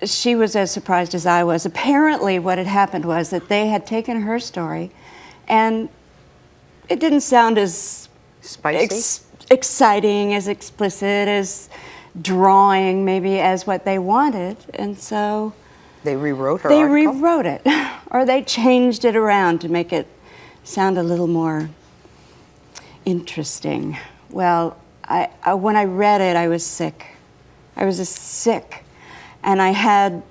She was as surprised as I was. Apparently what had happened was that they had taken her story and it didn't sound as spicy, exciting, as explicit, as drawing maybe as what they wanted, and so they rewrote her They article? rewrote it, or they changed it around to make it sound a little more interesting. Well, when I read it, I was sick. I was just sick. And I had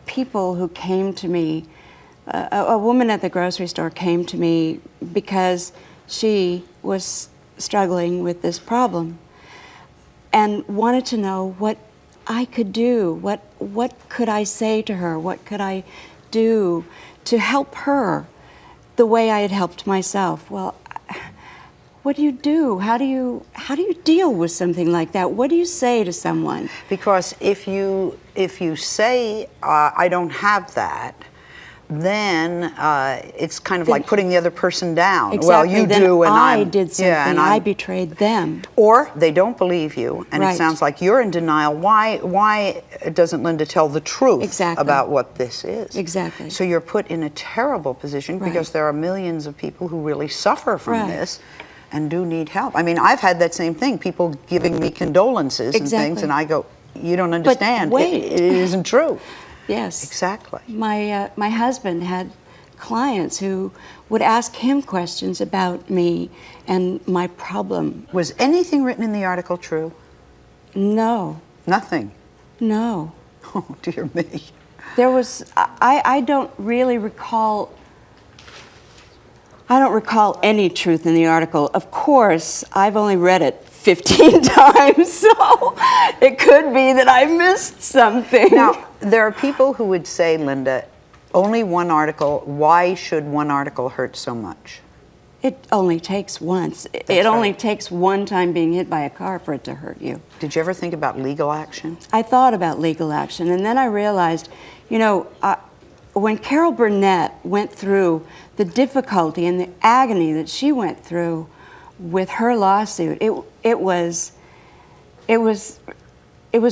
people who came to me, a woman at the grocery store came to me because she was struggling with this problem and wanted to know what I could do, what could I say to her, what could I do to help her the way I had helped myself. Well, what do you do? How do you deal with something like that? What do you say to someone? Because if you say I don't have that, then it's kind of like putting the other person down. Exactly. Well, you then do, and I did something. Yeah, and I betrayed them. Or they don't believe you, and Right. it sounds like you're in denial. Why doesn't Linda tell the truth Exactly. about what this is? Exactly. So you're put in a terrible position Right. because there are millions of people who really suffer from Right. this and do need help. I mean, I've had that same thing, people giving me condolences and Exactly. things, and I go, you don't understand. wait. It isn't true. Yes. Exactly. My husband had clients who would ask him questions about me and my problem. Was anything written in the article true? No, Nothing. no. Oh, dear me. There was, I don't really recall, I don't recall any truth in the article. Of course, I've only read it 15 times, so it could be that I missed something. Now, there are people who would say, Linda, only one article, why should one article hurt so much? It only takes once. It only takes one time being hit by a car for it to hurt you. Did you ever think about legal action? I thought about legal action, and then I realized, you know, when Carol Burnett went through the difficulty and the agony that she went through with her lawsuit, it was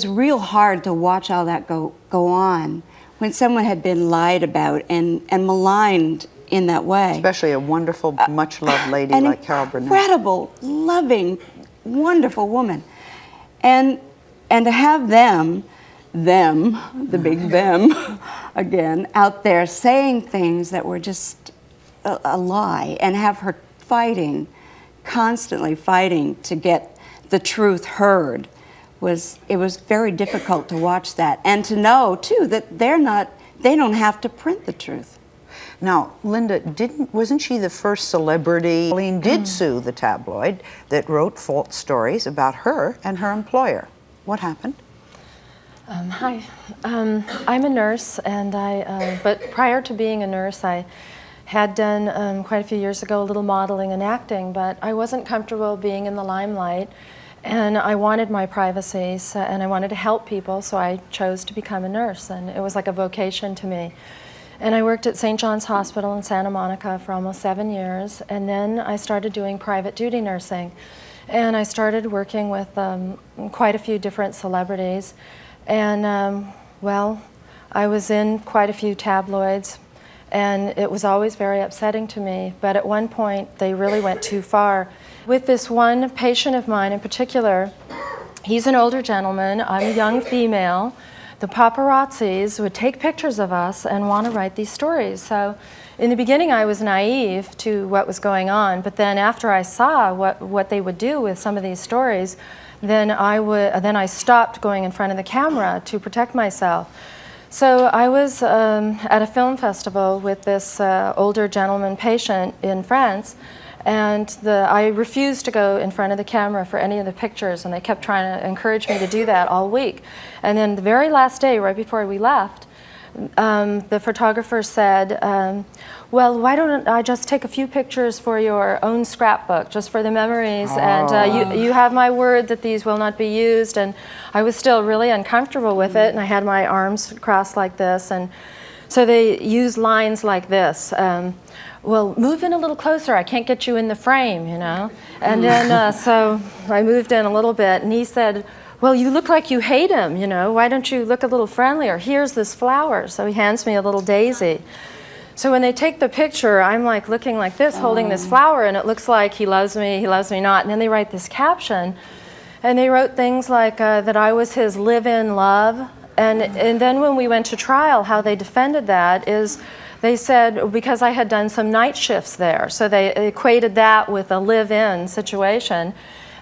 real hard to watch all that go on when someone had been lied about and maligned in that way. Especially a wonderful, much-loved lady like Carol Burnett. Incredible, loving, wonderful woman. And to have them, the big them, again, out there saying things that were just a lie, and have her constantly fighting to get the truth heard, it was very difficult to watch that, and to know too that they don't have to print the truth. Now, Linda, wasn't she the first celebrity? Pauline did sue the tabloid that wrote false stories about her and her employer. What happened? Hi, I'm a nurse, and but prior to being a nurse, I had done quite a few years ago a little modeling and acting, but I wasn't comfortable being in the limelight, and I wanted my privacy, and I wanted to help people, so I chose to become a nurse, and it was like a vocation to me. And I worked at St. John's Hospital in Santa Monica for almost 7 years, and then I started doing private duty nursing. And I started working with quite a few different celebrities. And, well, I was in quite a few tabloids, and it was always very upsetting to me. But at one point, they really went too far. With this one patient of mine in particular, he's an older gentleman, I'm a young female. The paparazzis would take pictures of us and want to write these stories. So in the beginning I was naive to what was going on, but then after I saw what they would do with some of these stories, then I stopped going in front of the camera to protect myself. So I was at a film festival with this older gentleman patient in France, and I refused to go in front of the camera for any of the pictures, and they kept trying to encourage me to do that all week. And then the very last day, right before we left, the photographer said, well, why don't I just take a few pictures for your own scrapbook, just for the memories, and you have my word that these will not be used. And I was still really uncomfortable with it, and I had my arms crossed like this, and so they used lines like this. Well, move in a little closer, I can't get you in the frame, you know. And then so I moved in a little bit, and he said, well, you look like you hate him, you know, why don't you look a little friendlier? Here's this flower. So he hands me a little daisy. So when they take the picture, I'm like looking like this, holding this flower, and it looks like he loves me not. And then they write this caption, and they wrote things like that I was his live-in love. And then when we went to trial, how they defended that is they said because I had done some night shifts there. So they equated that with a live-in situation.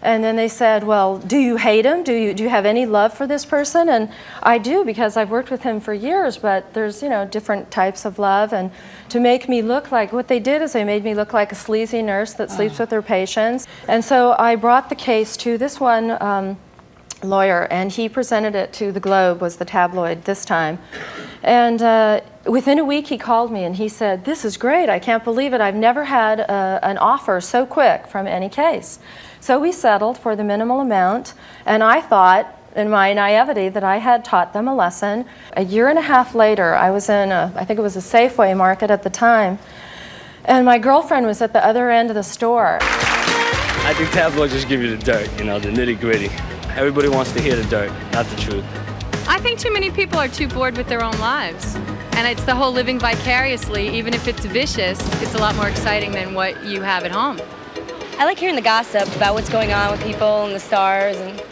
And then they said, well, do you hate him? Do you have any love for this person? And I do, because I've worked with him for years, but there's, you know, different types of love. And to make me look like, what they did is they made me look like a sleazy nurse that sleeps with her patients. And so I brought the case to this one lawyer, and he presented it to the Globe, was the tabloid this time. And within a week he called me and he said, this is great, I can't believe it, I've never had an offer so quick from any case. So we settled for the minimal amount, and I thought, in my naivety, that I had taught them a lesson. A year and a half later, I was in I think it was a Safeway market at the time, and my girlfriend was at the other end of the store. I think tabloids just give you the dirt, you know, the nitty-gritty. Everybody wants to hear the dirt, not the truth. I think too many people are too bored with their own lives. And it's the whole living vicariously, even if it's vicious, it's a lot more exciting than what you have at home. I like hearing the gossip about what's going on with people and the stars, and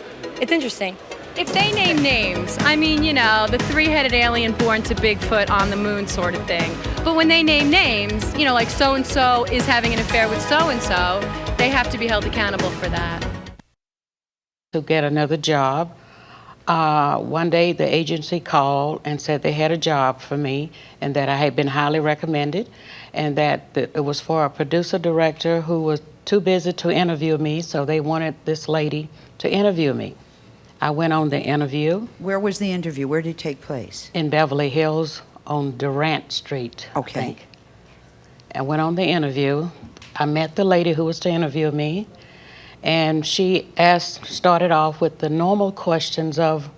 it's interesting. If they name names, I mean, you know, the three-headed alien born to Bigfoot on the moon sort of thing. But when they name names, you know, like so-and-so is having an affair with so-and-so, they have to be held accountable for that. To get another job. One day the agency called and said they had a job for me and that I had been highly recommended, and that it was for a producer-director who was too busy to interview me, so they wanted this lady to interview me. I went on the interview. Where was the interview? Where did it take place? In Beverly Hills on Durant Street, Okay. I think. I went on the interview. I met the lady who was to interview me, and she started off with the normal questions of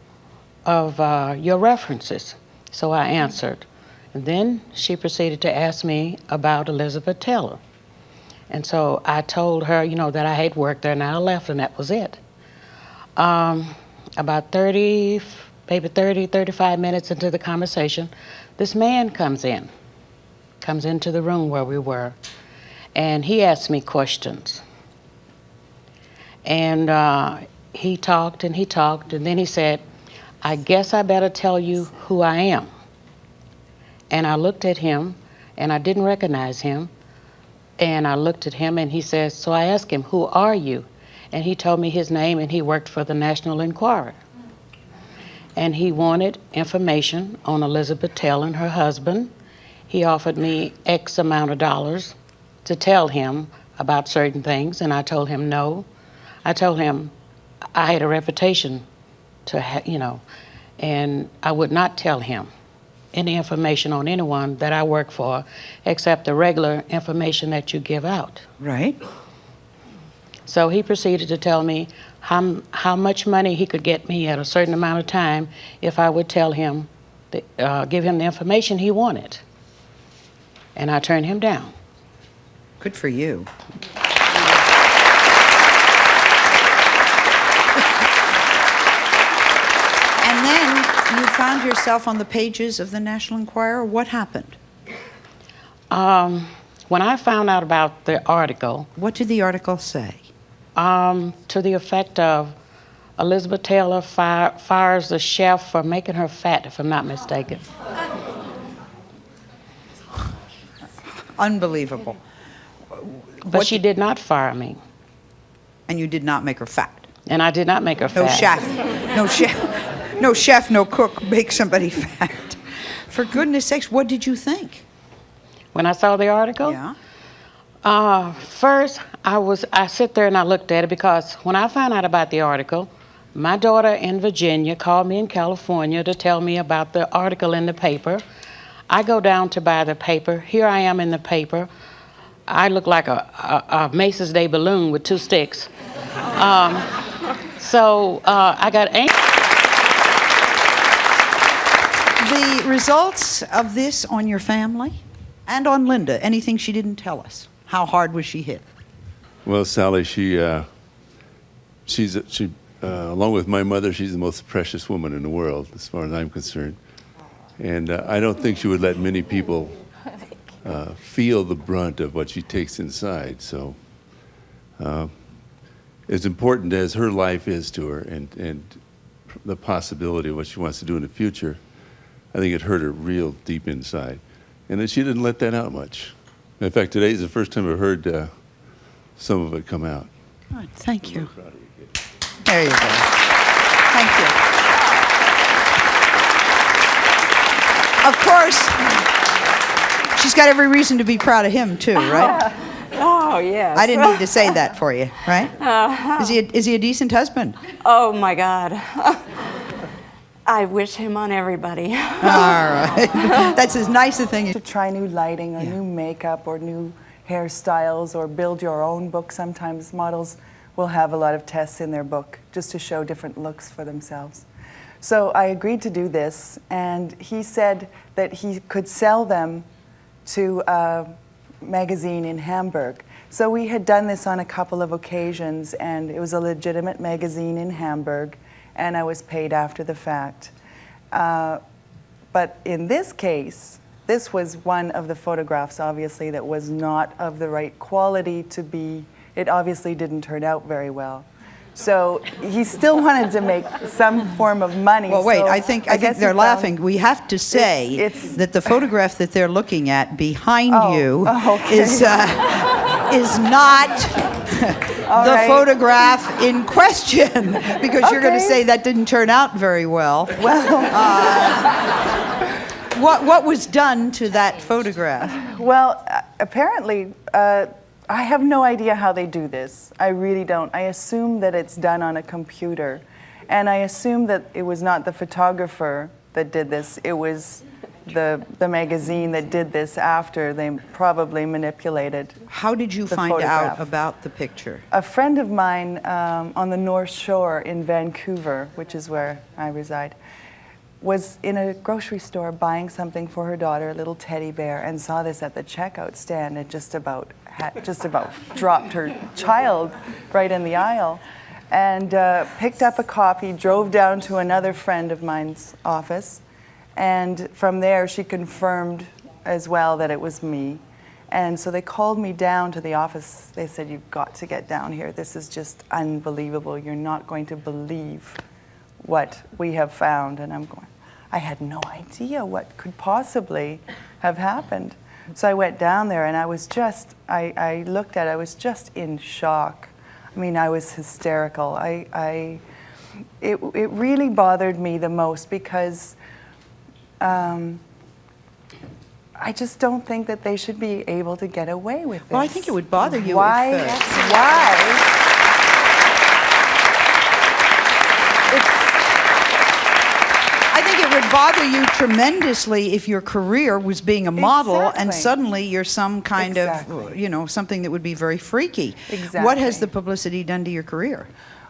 your references. So I answered. And then she proceeded to ask me about Elizabeth Taylor. And so I told her, you know, that I had worked there, and I left, and that was it. About 35 minutes into the conversation, this man comes into the room where we were, and he asked me questions. And he talked, and then he said, I guess I better tell you who I am. And I looked at him, and I didn't recognize him. And I looked at him, and he says, so I asked him, who are you? And he told me his name, and he worked for the National Enquirer. And he wanted information on Elizabeth Taylor and her husband. He offered me X amount of dollars to tell him about certain things, and I told him no. I told him I had a reputation to, you know, and I would not tell him any information on anyone that I work for except the regular information that you give out. Right. So he proceeded to tell me how much money he could get me at a certain amount of time if I would tell him, give him the information he wanted. And I turned him down. Good for you. And then you found yourself on the pages of the National Enquirer. What happened? When I found out about the article... What did the article say? To the effect of Elizabeth Taylor fires the chef for making her fat, if I'm not mistaken. Unbelievable. But she did not fire me. And you did not make her fat. And I did not make her fat. No chef, no cook make somebody fat. For goodness sakes, what did you think? When I saw the article? Yeah. First, I sit there and I looked at it because when I found out about the article, my daughter in Virginia called me in California to tell me about the article in the paper. I go down to buy the paper. Here I am in the paper. I look like a Macy's Day balloon with two sticks. So I got angry. The results of this on your family and on Linda, anything she didn't tell us? How hard was she hit? Well, Sally, she along with my mother, she's the most precious woman in the world, as far as I'm concerned. And I don't think she would let many people feel the brunt of what she takes inside. So as important as her life is to her and the possibility of what she wants to do in the future, I think it hurt her real deep inside. And that she didn't let that out much. In fact, today is the first time I've heard some of it come out. Good. Thank you. There you go. Thank you. Of course, she's got every reason to be proud of him too, right? Oh, yes. I didn't need to say that for you, right? Is he a decent husband? Oh, my God. I wish him on everybody. All right. That's as nice a thing. To try new lighting or new makeup or new hairstyles or build your own book. Sometimes models will have a lot of tests in their book just to show different looks for themselves. So I agreed to do this, and he said that he could sell them to a magazine in Hamburg. So we had done this on a couple of occasions, and it was a legitimate magazine in Hamburg, and I was paid after the fact. But in this case, this was one of the photographs, obviously, that was not of the right quality to be, it obviously didn't turn out very well. So he still wanted to make some form of money. Well, wait, so I think guess they're he laughing. We have to say that the photograph that they're looking at behind you is not the photograph in question, because you're going to say that didn't turn out very well. What was done to that photograph? Well, apparently, I have no idea how they do this. I really don't. I assume that it's done on a computer. And I assume that it was not the photographer that did this. It was the magazine that did this after they probably manipulated. How did you find out about the picture? A friend of mine on the North Shore in Vancouver, which is where I reside, was in a grocery store buying something for her daughter, a little teddy bear, and saw this at the checkout stand and just about dropped her child right in the aisle, and picked up a copy, drove down to another friend of mine's office, and from there she confirmed as well that it was me. And so they called me down to the office. They said, "You've got to get down here. This is just unbelievable. You're not going to believe what we have found." And I'm going, I had no idea what could possibly have happened. So I went down there, and I was just, I looked at it, I was just in shock. I mean, I was hysterical. It really bothered me the most because I just don't think that they should be able to get away with this. Well, I think it would bother you. Why? I think it would bother you tremendously if your career was being a model and suddenly you're some kind of, something that would be very freaky. Exactly. What has the publicity done to your career?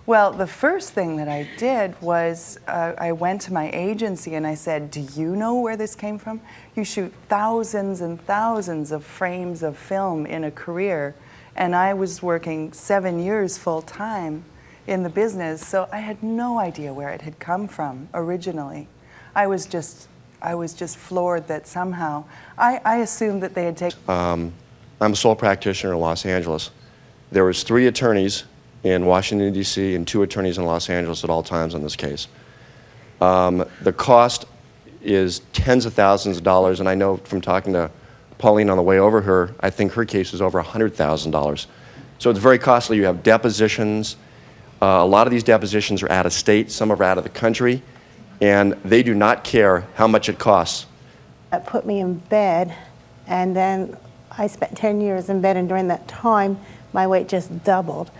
Well, the first thing that I did was I went to my agency and I said, "Do you know where this came from? You shoot thousands and thousands of frames of film in a career, and I was working 7 years full time in the business, so I had no idea where it had come from originally. I was just floored that somehow I assumed that they had taken." I'm a sole practitioner in Los Angeles. There was 3 attorneys in Washington, D.C., and 2 attorneys in Los Angeles at all times on this case. The cost is tens of thousands of dollars, and I know from talking to Pauline on the way over here, I think her case is over $100,000. So it's very costly. You have depositions. A lot of these depositions are out of state, some are out of the country, and they do not care how much it costs. That put me in bed, and then I spent 10 years in bed, and during that time, my weight just doubled.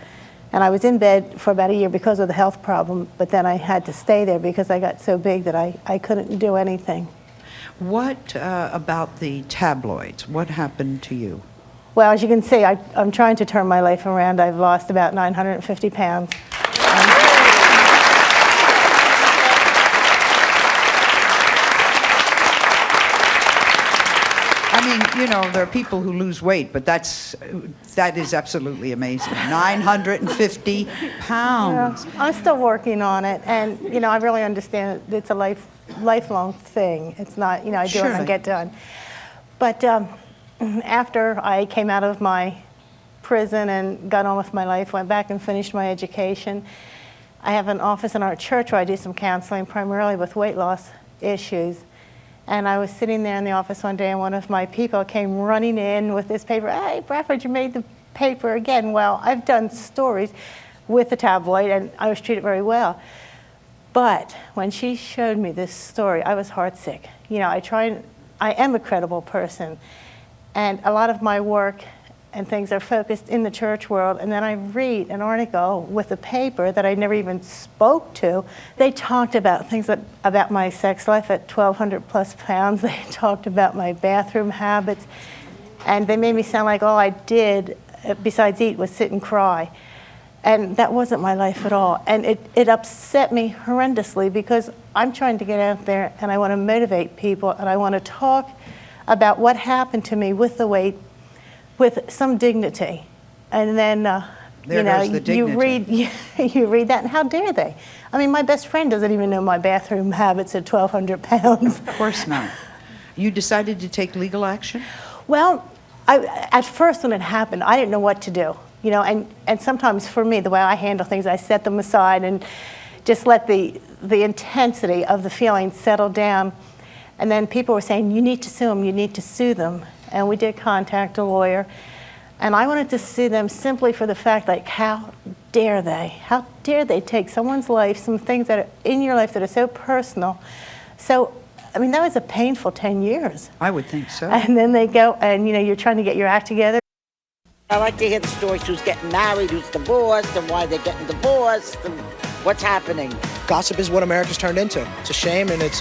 And I was in bed for about a year because of the health problem, but then I had to stay there because I got so big that I couldn't do anything. What about the tabloids? What happened to you? Well, as you can see, I'm trying to turn my life around. I've lost about 950 pounds. I mean, you know, there are people who lose weight, but that is absolutely amazing. 950 pounds. I'm still working on it, and you know, I really understand it's a lifelong thing. It's not, you know, I do it and I get done. But after I came out of my prison and got on with my life, went back and finished my education, I have an office in our church where I do some counseling, primarily with weight loss issues. And I was sitting there in the office one day, and one of my people came running in with this paper. Hey, Bradford, you made the paper again. Well, I've done stories with the Tabloid, and I was treated very well. But when she showed me this story, I was heartsick. You know, I am a credible person, and a lot of my work and things are focused in the church world, and then I read an article with a paper that I never even spoke to. They talked about things about my sex life at 1,200 plus pounds. They talked about my bathroom habits, and they made me sound like all I did besides eat was sit and cry. And that wasn't my life at all. And it upset me horrendously, because I'm trying to get out there and I want to motivate people, and I want to talk about what happened to me with the weight with some dignity. And then you know, you read that, and how dare they? I mean, my best friend doesn't even know my bathroom habits at 1,200 pounds. Of course not. You decided to take legal action? Well, at first when it happened, I didn't know what to do. You know, and sometimes for me, the way I handle things, I set them aside and just let the intensity of the feeling settle down. And then people were saying, you need to sue them, you need to sue them. And we did contact a lawyer. And I wanted to sue them simply for the fact, like, how dare they? How dare they take someone's life, some things that are in your life that are so personal. So, I mean, that was a painful 10 years. I would think so. And then they go, and you know, you're trying to get your act together. I like to hear the stories, who's getting married, who's divorced, and why they're getting divorced, and what's happening. Gossip is what America's turned into. It's a shame, and it's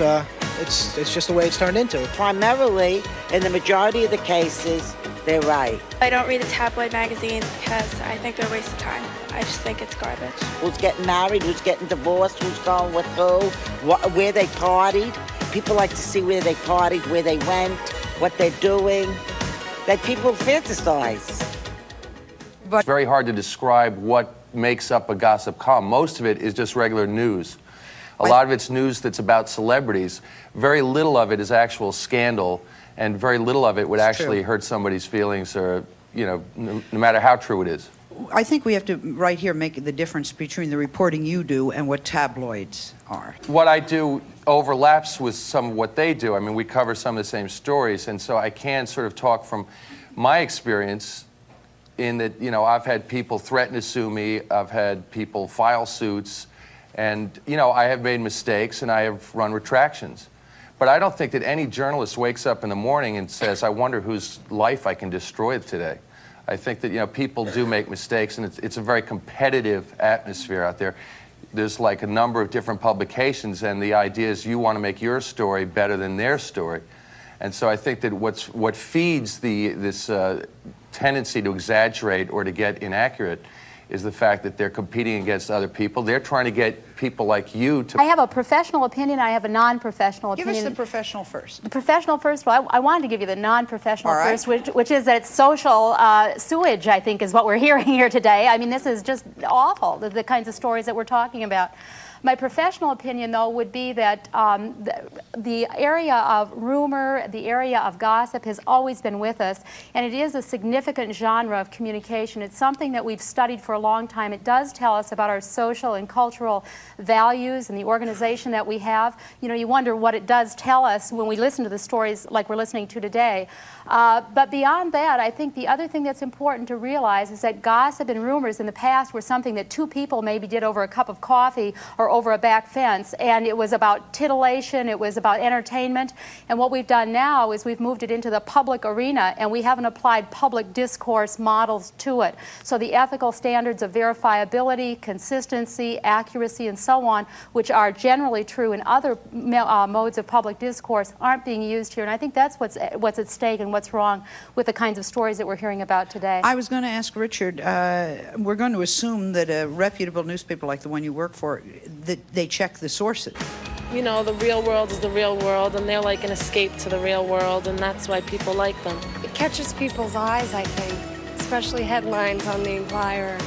just the way it's turned into. Primarily, in the majority of the cases, they're right. I don't read the tabloid magazines because I think they're a waste of time. I just think it's garbage. Who's getting married, who's getting divorced, who's going with who, where they partied. People like to see where they partied, where they went, what they're doing. That people fantasize. It's very hard to describe what makes up a gossip column. Most of it is just regular news. A lot of it's news that's about celebrities. Very little of it is actual scandal, and very little of it would actually hurt somebody's feelings, or, you know, no matter how true it is. I think we have to, right here, make the difference between the reporting you do and what tabloids are. What I do overlaps with some of what they do. I mean, we cover some of the same stories, and so I can sort of talk from my experience in that, you know, I've had people threaten to sue me, I've had people file suits, and, you know, I have made mistakes and I have run retractions. But I don't think that any journalist wakes up in the morning and says, I wonder whose life I can destroy today. I think that, you know, people do make mistakes, and it's a very competitive atmosphere out there. There's like a number of different publications, and the idea is you want to make your story better than their story. And so I think that what feeds this tendency to exaggerate or to get inaccurate is the fact that they're competing against other people. They're trying to get people like you to... I have a professional opinion, I have a non-professional opinion. Give us the professional first. The professional first, well, I wanted to give you the non-professional first, which is that it's social sewage, I think, is what we're hearing here today. I mean, this is just awful, the kinds of stories that we're talking about. My professional opinion, though, would be that the area of rumor, the area of gossip has always been with us, and it is a significant genre of communication. It's something that we've studied for a long time. It does tell us about our social and cultural values and the organization that we have. You know, you wonder what it does tell us when we listen to the stories like we're listening to today. But beyond that, I think the other thing that's important to realize is that gossip and rumors in the past were something that two people maybe did over a cup of coffee or over a back fence, and it was about titillation, it was about entertainment, and what we've done now is we've moved it into the public arena, and we haven't applied public discourse models to it. So the ethical standards of verifiability, consistency, accuracy, and so on, which are generally true in other modes of public discourse, aren't being used here, and I think that's what's at stake and what's wrong with the kinds of stories that we're hearing about today. I was going to ask Richard, we're going to assume that a reputable newspaper like the one you work for, that they check the sources. you know, the real world is the real world, and they're like an escape to the real world, and that's why people like them. It catches people's eyes, I think, especially headlines on the Inquirer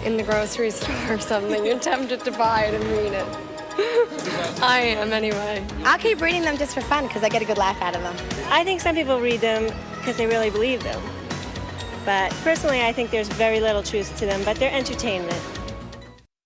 in the grocery store or something. You're tempted to buy it and read it. I am, anyway. I'll keep reading them just for fun because I get a good laugh out of them. I think some people read them because they really believe them. But personally, I think there's very little truth to them, but they're entertainment.